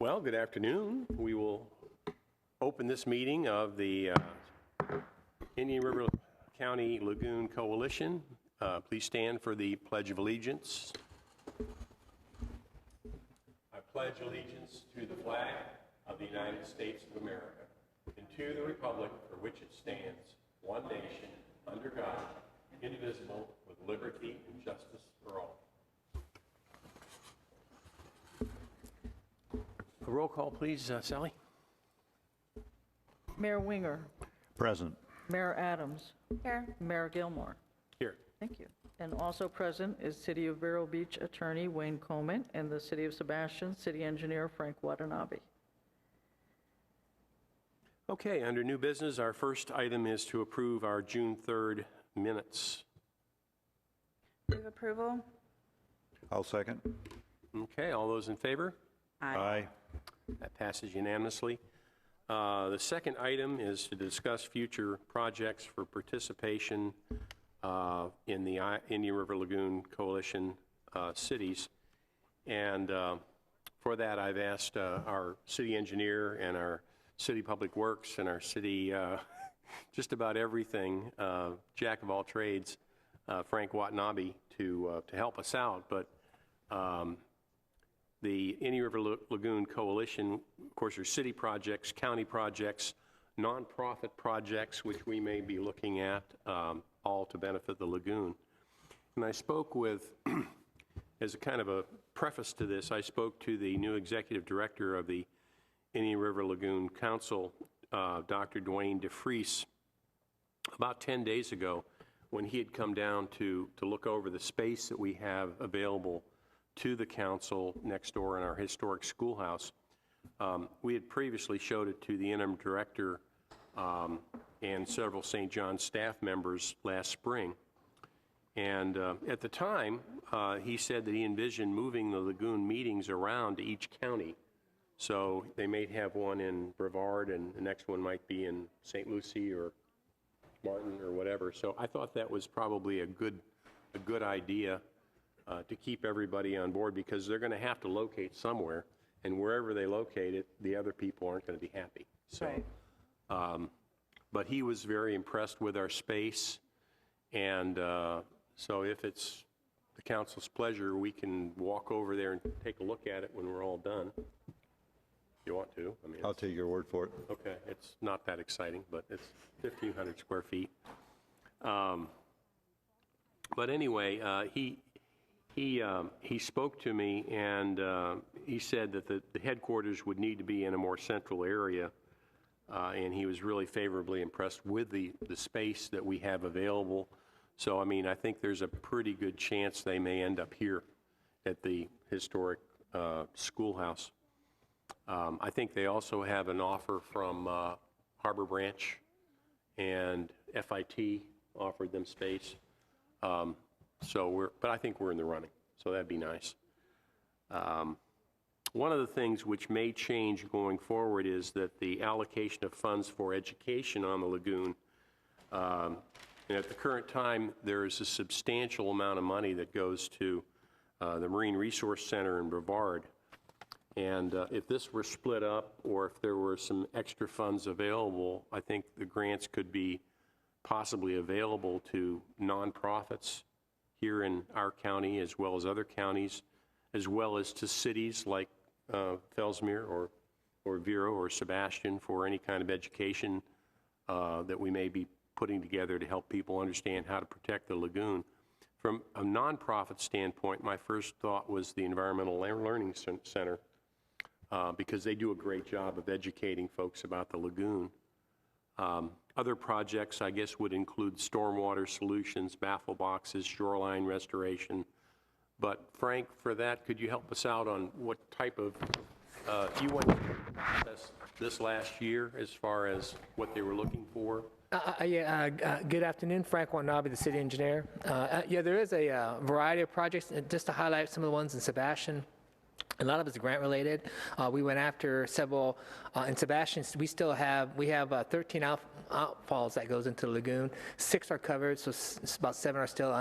Well, good afternoon. We will open this meeting of the Indian River County Lagoon Coalition. Please stand for the Pledge of Allegiance. I pledge allegiance to the flag of the United States of America and to the republic for which it stands, one nation, under God, indivisible, with liberty and justice for all. A roll call, please, Sally. Mayor Winger. Present. Mayor Adams. Here. Mayor Gilmore. Here. Thank you. And also present is City of Vero Beach Attorney Wayne Coleman and the City of Sebastian City Engineer Frank Watanabe. Okay, under new business, our first item is to approve our June 3rd minutes. Move approval. I'll second. Okay, all those in favor? Aye. That passes unanimously. The second item is to discuss future projects for participation in the Indian River Lagoon Coalition cities. And for that, I've asked our city engineer and our city public works and our city, just about everything, jack of all trades, Frank Watanabe, to help us out. But the Indian River Lagoon Coalition, of course, are city projects, county projects, nonprofit projects, which we may be looking at, all to benefit the lagoon. And I spoke with, as a kind of a preface to this, I spoke to the new executive director of the Indian River Lagoon Council, Dr. Dwayne DeFries, about 10 days ago when he had come down to look over the space that we have available to the council next door in our historic schoolhouse. We had previously showed it to the interim director and several St. John's staff members last spring. And at the time, he said that he envisioned moving the lagoon meetings around to each county. So they may have one in Brevard, and the next one might be in St. Lucie or Martin or whatever. So I thought that was probably a good idea to keep everybody on board, because they're going to have to locate somewhere, and wherever they locate it, the other people aren't going to be happy. So, Right. But he was very impressed with our space, and so if it's the council's pleasure, we can walk over there and take a look at it when we're all done. If you want to. I mean, I'll take your word for it. okay, it's not that exciting, but it's 1,500 square feet. But anyway, he spoke to me, and he said that the headquarters would need to be in a more central area, and he was really favorably impressed with the space that we have available. So, I mean, I think there's a pretty good chance they may end up here at the historic schoolhouse. I think they also have an offer from Harbor Branch, and FIT offered them space. But I think we're in the running, so that'd be nice. One of the things which may change going forward is that the allocation of funds for education on the lagoon, and at the current time, there is a substantial amount of money that goes to the Marine Resource Center in Brevard. And if this were split up, or if there were some extra funds available, I think the grants could be possibly available to nonprofits here in our county, as well as other counties, as well as to cities like Fellsmere or Vero or Sebastian, for any kind of education that we may be putting together to help people understand how to protect the lagoon. From a nonprofit standpoint, my first thought was the Environmental Learning Center, because they do a great job of educating folks about the lagoon. Other projects, I guess, would include stormwater solutions, baffle boxes, shoreline restoration. But Frank, for that, could you help us out on what type of, you went through the process this last year as far as what they were looking for? Good afternoon, Frank Watanabe, the city engineer. Yeah, there is a variety of projects. Just to highlight some of the ones in Sebastian, A lot of it's grant related. We went after several, in Sebastian, we have 13 outfalls that goes into the lagoon. 6 are covered, so about 7 are still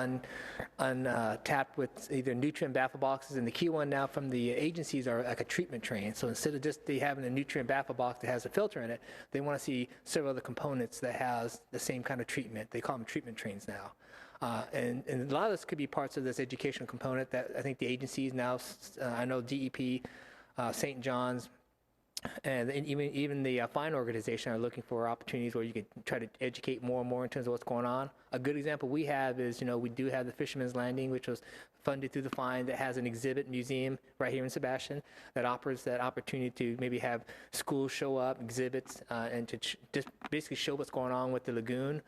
untapped with either nutrient baffle boxes. And the key one now from the agencies are like a treatment train. So instead of just having a nutrient baffle box that has a filter in it, they want to see several other components that has the same kind of treatment. They call them treatment trains now. And a lot of this could be parts of this educational component that I think the agencies now, I know DEP, St. John's, and even the fine organization are looking for opportunities where you could try to educate more and more in terms of what's going on. A good example we have is, we do have the Fisherman's Landing, which was funded through the fine, that has an exhibit museum right here in Sebastian that offers that opportunity to maybe have schools show up, exhibits, and to just basically show what's going on with the lagoon.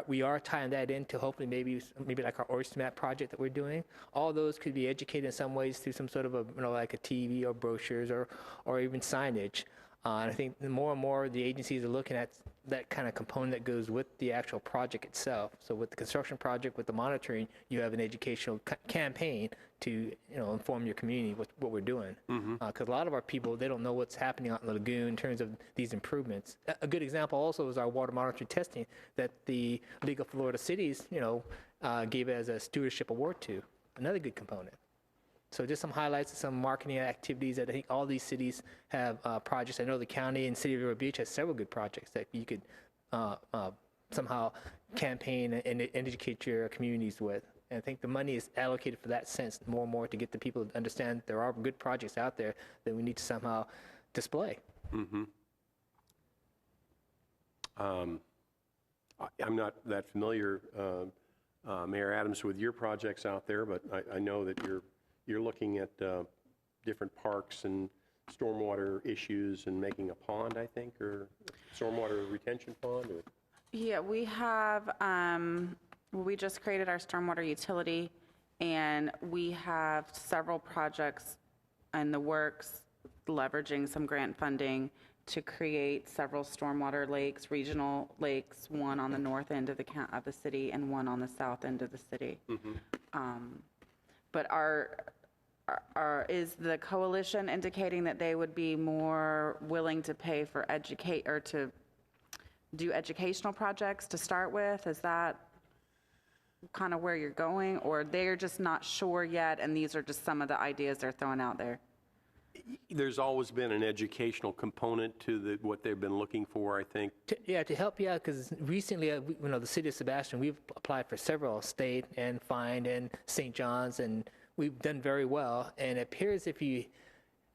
We are tying that into hopefully maybe like our oyster map project that we're doing. All those could be educated in some ways through some sort of like a TV or brochures or even signage. And I think more and more the agencies are looking at that kind of component that goes with the actual project itself. So with the construction project, with the monitoring, you have an educational campaign to inform your community what we're doing. Because a lot of our people, they don't know what's happening out in the lagoon in terms of these improvements. A good example also is our water monitoring testing that the League of Florida Cities, gave as a stewardship award to. Another good component. So just some highlights of some marketing activities that I think all these cities have projects. I know the county and city of Vero Beach has several good projects that you could somehow campaign and educate your communities with. And I think the money is allocated for that sense more and more to get the people to understand there are good projects out there that we need to somehow display. I'm not that familiar, Mayor Adams, with your projects out there, but I know that you're looking at different parks and stormwater issues and making a pond, I think, or stormwater retention pond? Or? Yeah, we have, we just created our stormwater utility, and we have several projects in the works leveraging some grant funding to create several stormwater lakes, regional lakes, one on the north end of the city and one on the south end of the city. But is the coalition indicating that they would be more willing to pay for to do educational projects to start with? Is that kind of where you're going, or they're just not sure yet and these are just some of the ideas they're throwing out there? There's always been an educational component to what they've been looking for, I think. To help you out, because recently, the city of Sebastian, we've applied for several state and fine and St. John's, and we've done very well. And it appears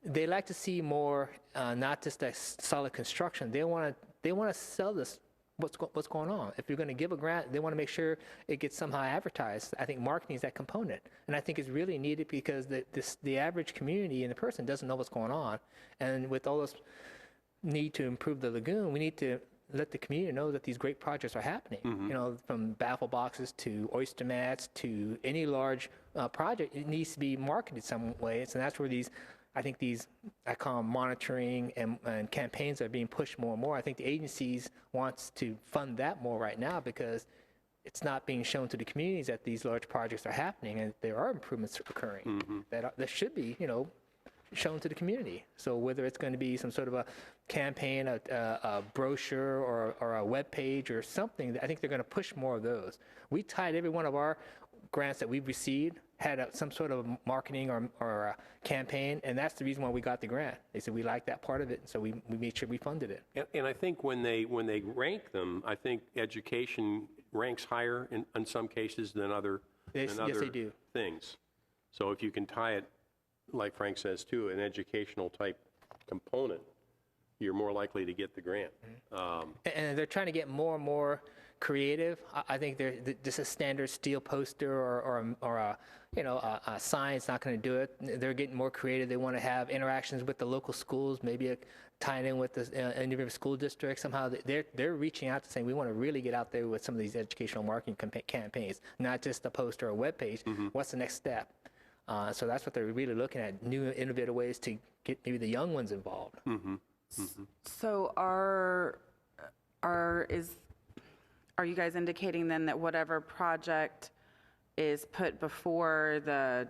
they like to see more, not just a solid construction. They want to sell this. What's going on? If you're going to give a grant, they want to make sure it gets somehow advertised. I think marketing is that component, and I think it's really needed because the average community and the person doesn't know what's going on. And with all this need to improve the lagoon, we need to let the community know that these great projects are happening. From baffle boxes to oyster mats to any large project, it needs to be marketed some ways, and that's where I call them monitoring and campaigns are being pushed more and more. I think the agencies wants to fund that more right now because it's not being shown to the communities that these large projects are happening and there are improvements occurring that should be, shown to the community. So whether it's going to be some sort of a campaign, a brochure, or a web page or something, I think they're going to push more of those. We tied every one of our grants that we've received had some sort of marketing or a campaign, and that's the reason why we got the grant. They said we liked that part of it, so we made sure we funded it. And I think when they rank them, I think education ranks higher in some cases than other Yes, they do. things. So if you can tie it, like Frank says too, an educational type component, you're more likely to get the grant. And they're trying to get more and more creative. I think just a standard steel poster or a sign's not going to do it. They're getting more creative. They want to have interactions with the local schools, maybe tying in with the individual school district. Somehow they're reaching out to saying we want to really get out there with some of these educational marketing campaigns, not just a poster or a web page. What's the next step? So that's what they're really looking at, new innovative ways to get maybe the young ones involved. So are you guys indicating then that whatever project is put before the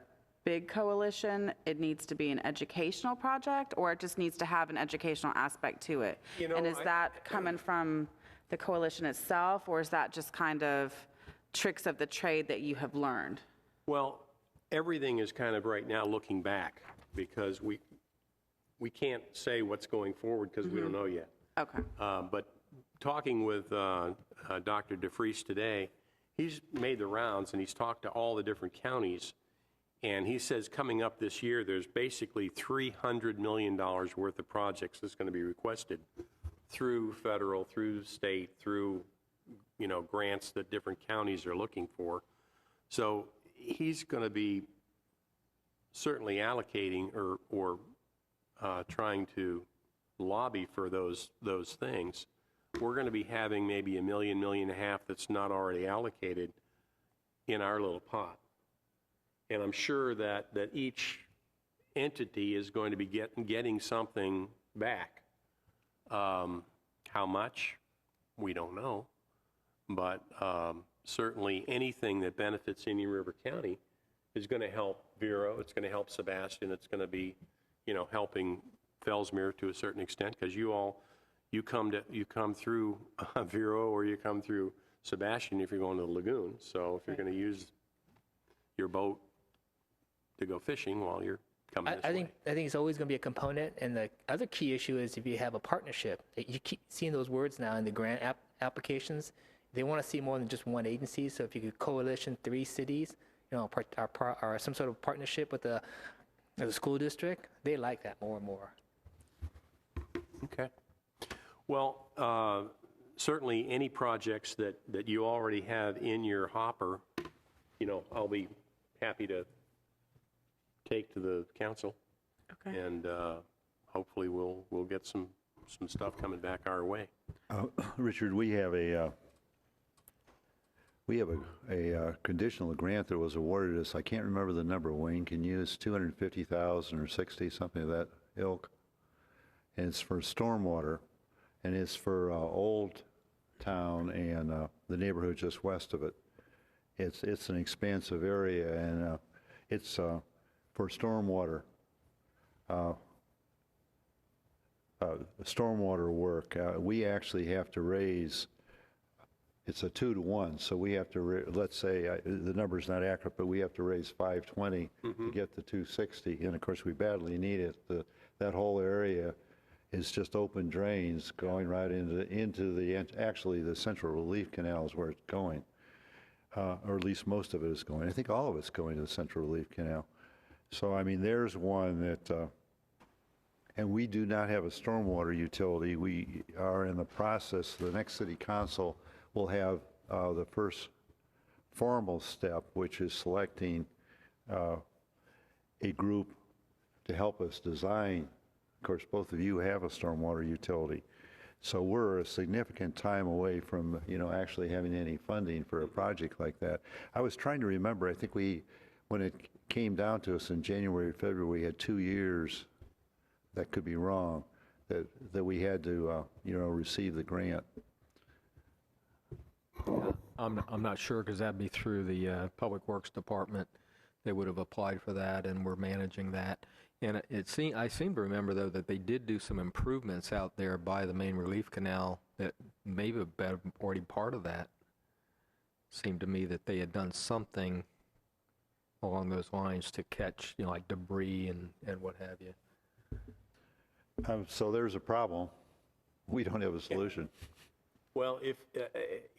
big coalition, it needs to be an educational project, or it just needs to have an educational aspect to it? You know, And is that coming from the coalition itself, or is that just kind of tricks of the trade that you have learned? Well, everything is kind of right now looking back, because we can't say what's going forward because we don't know yet. Okay. But talking with Dr. DeFries today, he's made the rounds and he's talked to all the different counties, and he says coming up this year, there's basically $300 million worth of projects that's going to be requested through federal, through state, through, grants that different counties are looking for. So he's going to be certainly allocating or trying to lobby for those things. We're going to be having maybe $1 million, $1.5 million that's not already allocated in our little pot. And I'm sure that each entity is going to be getting something back. How much? We don't know. But certainly anything that benefits Indian River County is going to help Vero, it's going to help Sebastian, it's going to be, helping Fellsmere to a certain extent, because you come through Vero or you come through Sebastian if you're going to the lagoon. So if you're going to use your boat to go fishing while you're coming this way. I think it's always going to be a component. And the other key issue is if you have a partnership. You keep seeing those words now in the grant applications. They want to see more than just one agency. So if you could coalition 3 cities, or some sort of partnership with the school district, they like that more and more. Okay. Well, certainly any projects that you already have in your hopper, I'll be happy to take to the council. Okay. And hopefully we'll get some stuff coming back our way. Richard, we have a conditional grant that was awarded us. I can't remember the number. Wayne can use 250,000 or 60, something of that ilk. And it's for stormwater, and it's for Old Town and the neighborhood just west of it. It's an expansive area, and it's for stormwater. Stormwater work. We actually have to raise. It's a 2-to-1, so we have to, let's say, the number's not accurate, but we have to raise 520 to get the 260, and of course we badly need it. That whole area is just open drains going right actually the Central Relief Canal is where it's going, or at least most of it is going. I think all of it's going to the Central Relief Canal. So, I mean, there's one that, and we do not have a stormwater utility. We are in the process, the next city council will have the first formal step, which is selecting a group to help us design. Of course, both of you have a stormwater utility. So we're a significant time away from, actually having any funding for a project like that. I was trying to remember, I think when it came down to us in January, February, we had 2 years, that could be wrong, that we had to, receive the grant. I'm not sure, because that'd be through the Public Works Department. They would have applied for that, and we're managing that. And I seem to remember, though, that they did do some improvements out there by the main relief canal that maybe have been already part of that. Seemed to me that they had done something along those lines to catch, like debris and what have you. So there's a problem. We don't have a solution. Well, if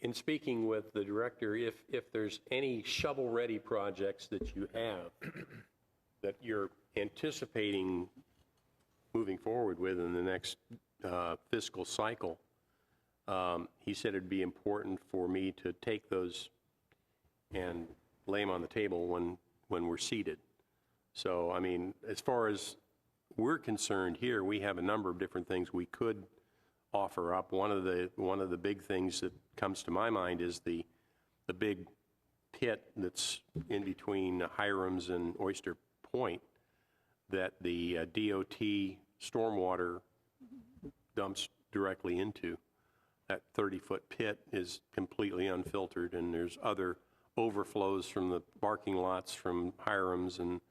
in speaking with the director, if there's any shovel-ready projects that you have that you're anticipating moving forward with in the next fiscal cycle, he said it'd be important for me to take those and lay them on the table when we're seated. So, I mean, as far as we're concerned here, we have a number of different things we could offer up. One of the big things that comes to my mind is the big pit that's in between Hiram's and Oyster Point that the DOT stormwater dumps directly into. That 30-foot pit is completely unfiltered, and there's other overflows from the parking lots from Hiram's and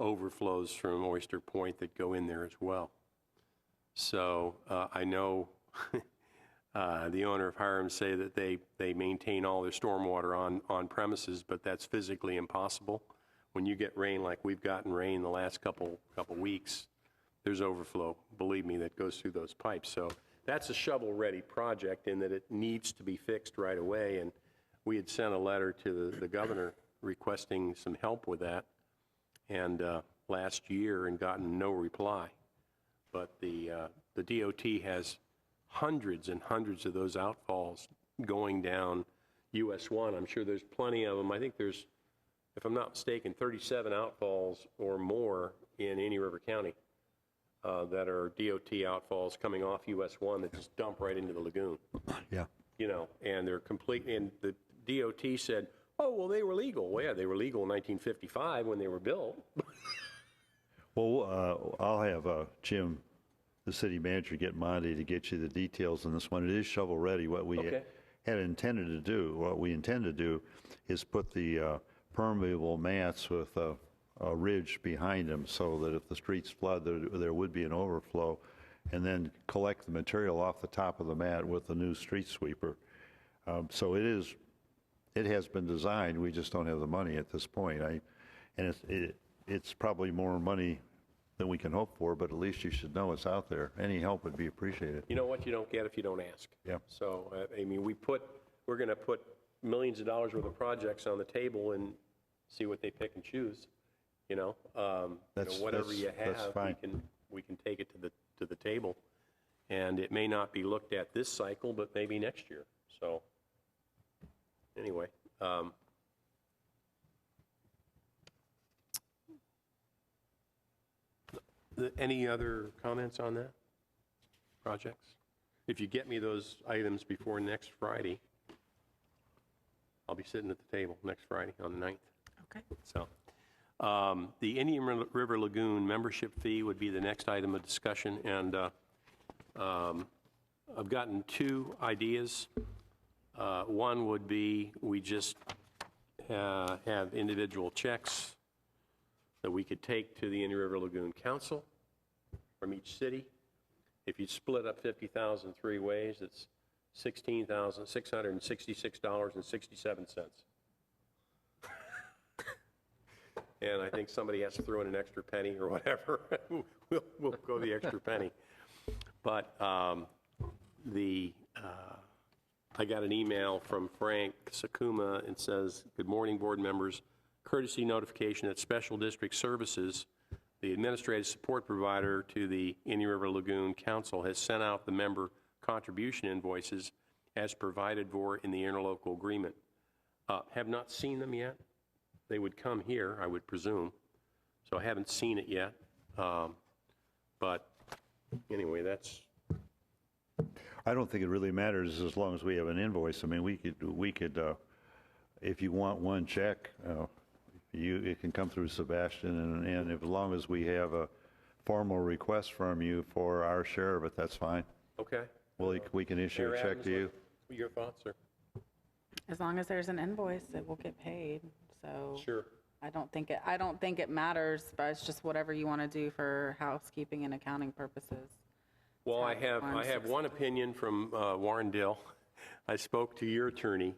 overflows from Oyster Point that go in there as well. So I know the owner of Hiram say that they maintain all their stormwater on premises, but that's physically impossible. When you get rain like we've gotten rain the last couple weeks, there's overflow, believe me, that goes through those pipes. So that's a shovel-ready project in that it needs to be fixed right away, and we had sent a letter to the governor requesting some help with that, and last year, and gotten no reply. But the DOT has hundreds and hundreds of those outfalls going down US 1. I'm sure there's plenty of them. I think there's, if I'm not mistaken, 37 outfalls or more in Indian River County that are DOT outfalls coming off US 1 that just dump right into the lagoon. Yeah. You know, and they're complete, and the DOT said, oh, well, they were legal. Well, yeah, they were legal in 1955 when they were built. Well, I'll have Jim, the city manager, get Monty to get you the details on this one. It is shovel-ready. What we had intended to do, what we intend to do, is put the permeable mats with a ridge behind them so that if the streets flood, there would be an overflow, and then collect the material off the top of the mat with a new street sweeper. So it has been designed. We just don't have the money at this point. And it's probably more money than we can hope for, but at least you should know it's out there. Any help would be appreciated. You know what? You don't get if you don't ask. Yeah. So, I mean, we're going to put millions of dollars worth of projects on the table and see what they pick and choose. You know, whatever you have, we can take it to the table, and it may not be looked at this cycle, but maybe next year. So, anyway. Any other comments on that? Projects? If you get me those items before next Friday, I'll be sitting at the table next Friday on the 9th. Okay. So, the Indian River Lagoon membership fee would be the next item of discussion, and I've gotten two ideas. One would be we just have individual checks that we could take to the Indian River Lagoon Council from each city. If you split up 50,000 three ways, it's $16,666.67. And I think somebody has to throw in an extra penny or whatever. We'll go the extra penny. But I got an email from Frank Sakuma and says, good morning, board members. Courtesy notification that Special District Services, the administrative support provider to the Indian River Lagoon Council, has sent out the member contribution invoices as provided for in the interlocal agreement. Have not seen them yet. They would come here, I would presume. So I haven't seen it yet. But anyway, that's... I don't think it really matters as long as we have an invoice. I mean, we could if you want one check, it can come through Sebastian, and as long as we have a formal request from you for our share of it, that's fine. Okay. Well, we can issue Mayor a check Adams, to you. what are your thoughts, sir? As long as there's an invoice, it will get paid. So Sure. I don't think it matters, but it's just whatever you want to do for housekeeping and accounting purposes. Well, I have one opinion from Warrendale. I spoke to your attorney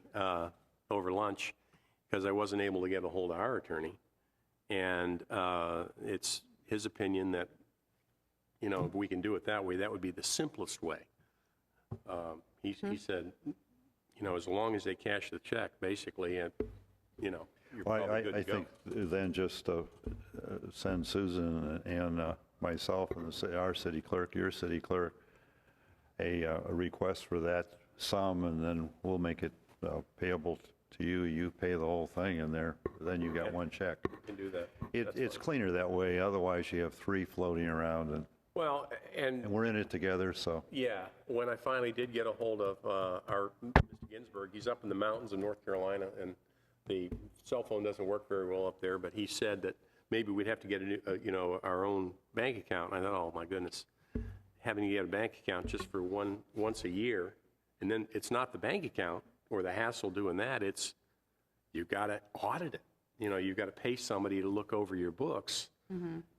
over lunch because I wasn't able to get a hold of our attorney. And it's his opinion that, you know, if we can do it that way, that would be the simplest way. He said, you know, as long as they cash the check, basically, and, you know, you're probably good to go. I think then just send Susan and myself and our city clerk, your city clerk, a request for that sum, and then we'll make it payable to you. You pay the whole thing, and then you got one check. You can do that. It's cleaner that way. Otherwise, you have three floating around, Well, and we're in it together. So yeah, when I finally did get a hold of our Mr. Ginsburg, he's up in the mountains of North Carolina, and the cell phone doesn't work very well up there, but he said that maybe we'd have to get our own bank account. And I thought, oh my goodness, having to get a bank account just for once a year, and then it's not the bank account or the hassle doing that, it's you've got to audit it. You know, you've got to pay somebody to look over your books,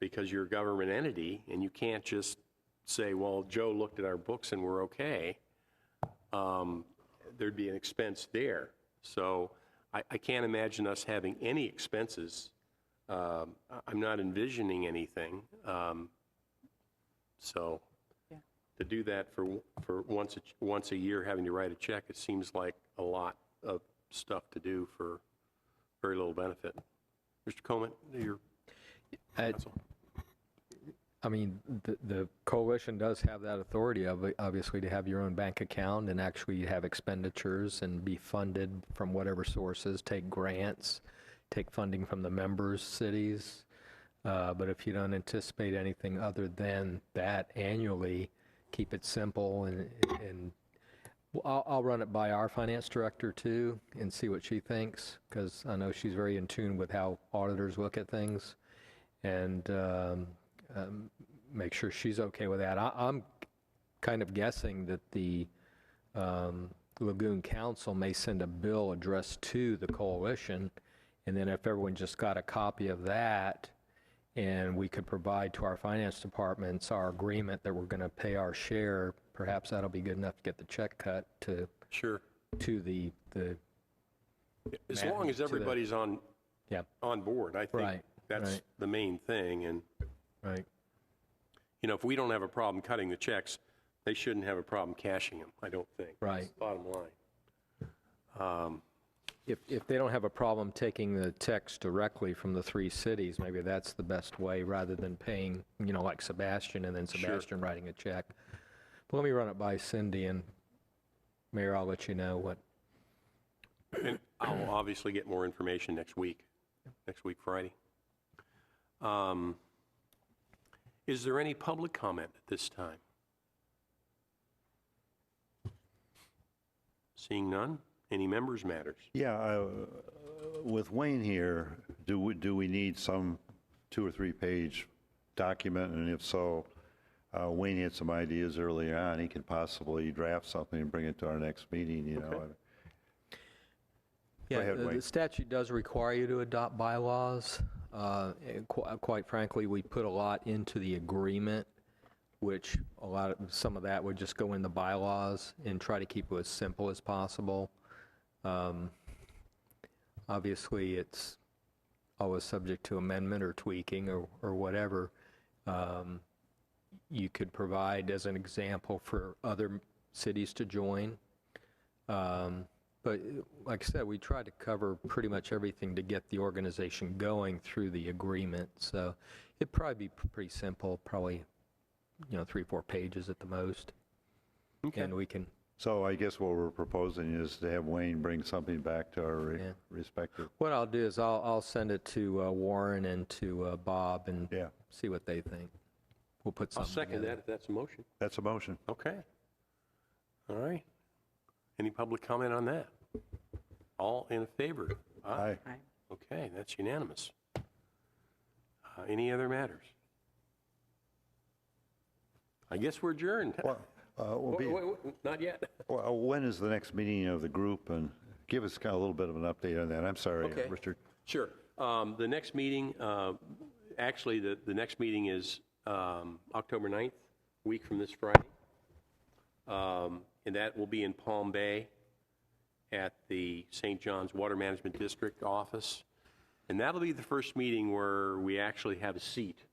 because you're a government entity, and you can't just say, well, Joe looked at our books and we're okay. There'd be an expense there. So I can't imagine us having any expenses. I'm not envisioning anything. So to do that for once a year, having to write a check, it seems like a lot of stuff to do for very little benefit. Mr. Coleman, your counsel. I mean, the coalition does have that authority, obviously, to have your own bank account and actually have expenditures and be funded from whatever sources, take grants, take funding from the members' cities. But if you don't anticipate anything other than that annually, keep it simple. And I'll run it by our finance director, too, and see what she thinks, because I know she's very in tune with how auditors look at things. And make sure she's okay with that. I'm kind of guessing that the Lagoon Council may send a bill addressed to the coalition, and then if everyone just got a copy of that, and we could provide to our finance departments our agreement that we're going to pay our share, perhaps that'll be good enough to get the check cut to Sure. to the As long as everybody's on board, I think Right, that's right. the main thing. And, right. you know, if we don't have a problem cutting the checks, they shouldn't have a problem cashing them, I don't think. Right. That's the bottom line. If they don't have a problem taking the checks directly from the three cities, maybe that's the best way, rather than paying, you know, like Sebastian, and then Sebastian writing a check. But let me run it by Cindy, and Mayor, I'll let you know what. And I'll obviously get more information next week Friday. Is there any public comment at this time? Seeing none? Any members' matters? Yeah, with Wayne here, do we need some 2 or 3 page document? And if so, Wayne had some ideas early on. He could possibly draft something and bring it to our next meeting, you know. Okay. Yeah, ahead, Wayne. the statute does require you to adopt bylaws. And quite frankly, we put a lot into the agreement, which some of that would just go in the bylaws, and try to keep it as simple as possible. Obviously, it's always subject to amendment or tweaking or whatever. You could provide as an example for other cities to join. But like I said, we tried to cover pretty much everything to get the organization going through the agreement. So it'd probably be pretty simple, probably, 3 or 4 pages at the most. Okay. And we can. So I guess what we're proposing is to have Wayne bring something back to our respective. What I'll do is I'll send it to Warren and to Bob and Yeah. see what they think. We'll put I'll something second together. that if that's a motion. That's a motion. Okay. All right. Any public comment on that? All in favor? Aye. Okay, that's unanimous. Any other matters? I guess we're adjourned. Well, Not yet. well, when is the next meeting of the group? And give us kind of a little bit of an update on that. I'm sorry, Okay. Richard. Sure. The next meeting, actually, the next meeting is October 9th, a week from this Friday. And that will be in Palm Bay at the St. John's Water Management District office. And that'll be the first meeting where we actually have a seat.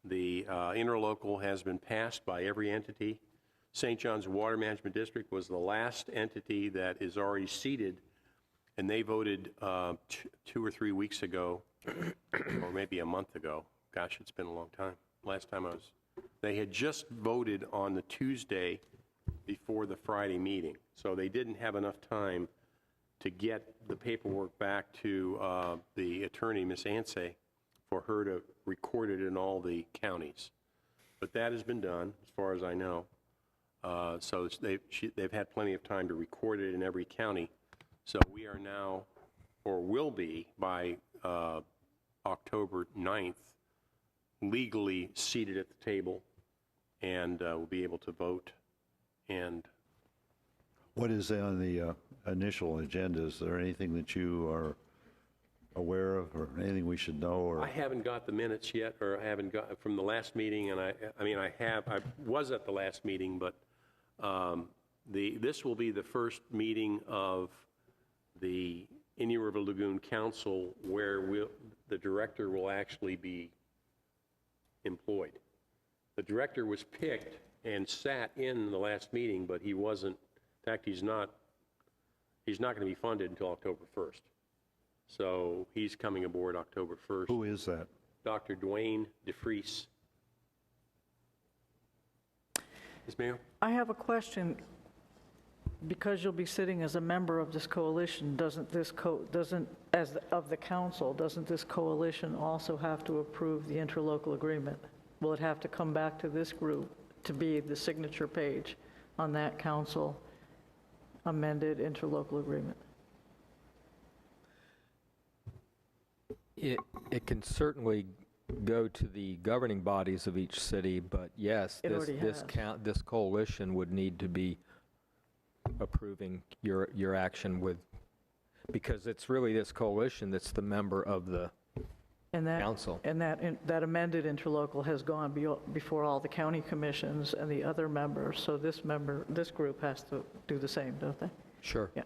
The interlocal has been passed by every entity. St. John's Water Management District was the last entity that is already seated, and they voted 2 or 3 weeks ago, or maybe a month ago. Gosh, it's been a long time. Last time they had just voted on the Tuesday before the Friday meeting. So they didn't have enough time to get the paperwork back to the attorney, Ms. Ansay, for her to record it in all the counties. But that has been done, as far as I know. So they've had plenty of time to record it in every county. So we are now, or will be by October 9th, legally seated at the table, and will be able to vote. And What is on the initial agenda? Is there anything that you are aware of, or anything we should know, or? I haven't got the minutes yet, or I haven't got, from the last meeting, and I was at the last meeting, but this will be the first meeting of the Indian River Lagoon Council where the director will actually be employed. The director was picked and sat in the last meeting, but he wasn't, in fact, he's not going to be funded until October 1st. So he's coming aboard October 1st. Who is that? Dr. Dwayne DeFries. Ms. Mayo? I have a question. Because you'll be sitting as a member of this coalition, doesn't this of the council, doesn't this coalition also have to approve the interlocal agreement? Will it have to come back to this group to be the signature page on that council amended interlocal agreement? It can certainly go to the governing bodies of each city, but yes, It already has. this coalition would need to be approving your action with, because it's really this coalition that's the member of the council. And that amended interlocal has gone before all the county commissions and the other members, so this group has to do the same, don't they? Sure. Yeah.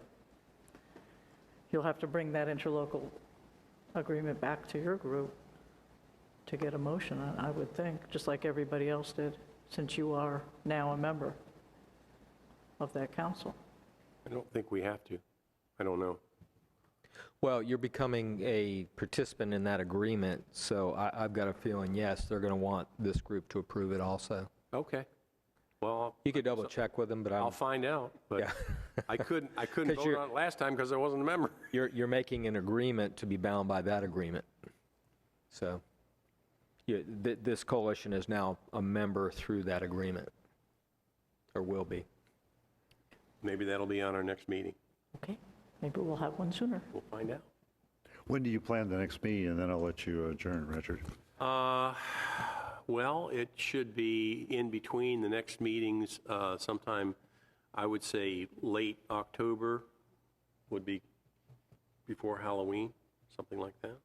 You'll have to bring that interlocal agreement back to your group to get a motion on, I would think, just like everybody else did, since you are now a member of that council. I don't think we have to. I don't know. Well, you're becoming a participant in that agreement, so I've got a feeling, yes, they're going to want this group to approve it also. Okay. Well, You could double check with them, but I'll find out, but Yeah. I couldn't 'Cause vote you're- on it last time because I wasn't a member. you're making an agreement to be bound by that agreement. So this coalition is now a member through that agreement, or will be. Maybe that'll be on our next meeting. Okay, maybe we'll have one sooner. We'll find out. When do you plan the next meeting, and then I'll let you adjourn, Richard? Well, it should be in between the next meetings, sometime, I would say, late October would be before Halloween, something like that.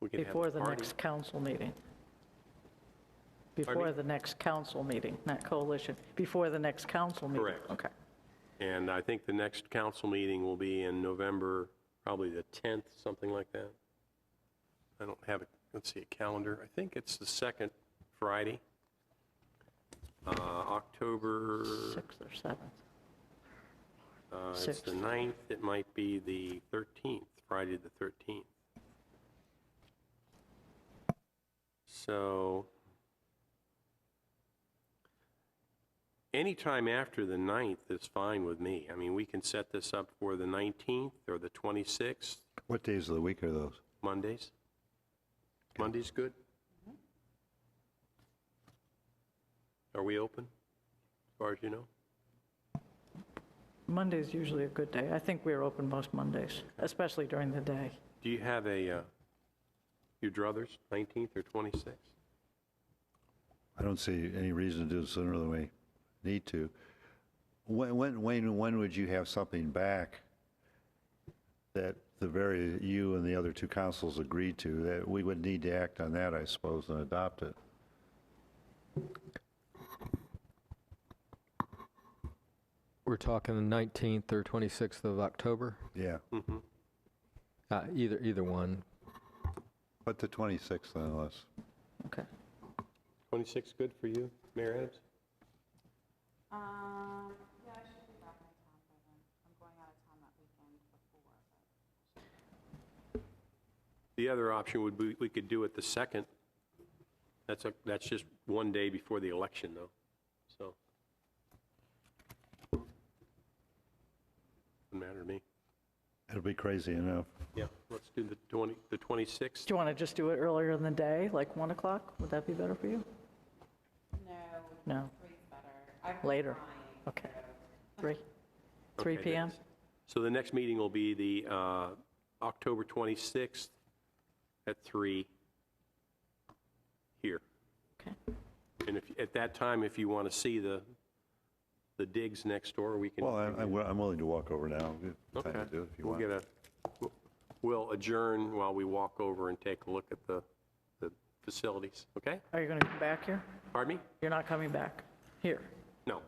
We can have Before the party. next council meeting. Pardon Before me? the next council meeting, not coalition, before the next council meeting. Correct. Okay. And I think the next council meeting will be in November, probably the 10th, something like that. I don't have let's see, a calendar. I think it's the second Friday. October, 6th or 7th. it's Sixth. the 9th, it might be the 13th, Friday the 13th. So, anytime after the 9th is fine with me. I mean, we can set this up for the 19th or the 26th, What days of the week are those? Mondays. Monday's good? Are we open, as far as you know? Monday's usually a good day. I think we're open most Mondays, especially during the day. Do you have your druthers, 19th or 26th? I don't see any reason to do it sooner than we need to. When would you have something back that you and the other two councils agreed to, that we would need to act on that, I suppose, and adopt it? We're talking the 19th or 26th of October? Yeah, Either one. but the 26th unless. Okay. 26th good for you, Mayor Adams? Yeah, I should be back in town by then. I'm going out of town that weekend before. The other option would be, we could do it the 2nd. That's just one day before the election, though, so. Doesn't matter to me. It'll be crazy enough. Yeah, let's do the 26th. Do you want to just do it earlier in the day, like 1 o'clock? Would that be better for you? No. Three's better. Later. Okay. 3 Okay, p.m.? So the next meeting will be the October 26th at 3 here. Okay. And at that time, if you want to see the digs next door, we can. Well, I'm willing to walk over now. Good time Okay. to do it if you We'll want. we'll adjourn while we walk over and take a look at the facilities, okay? Are you going to come back here? Pardon me? You're not coming back here? No.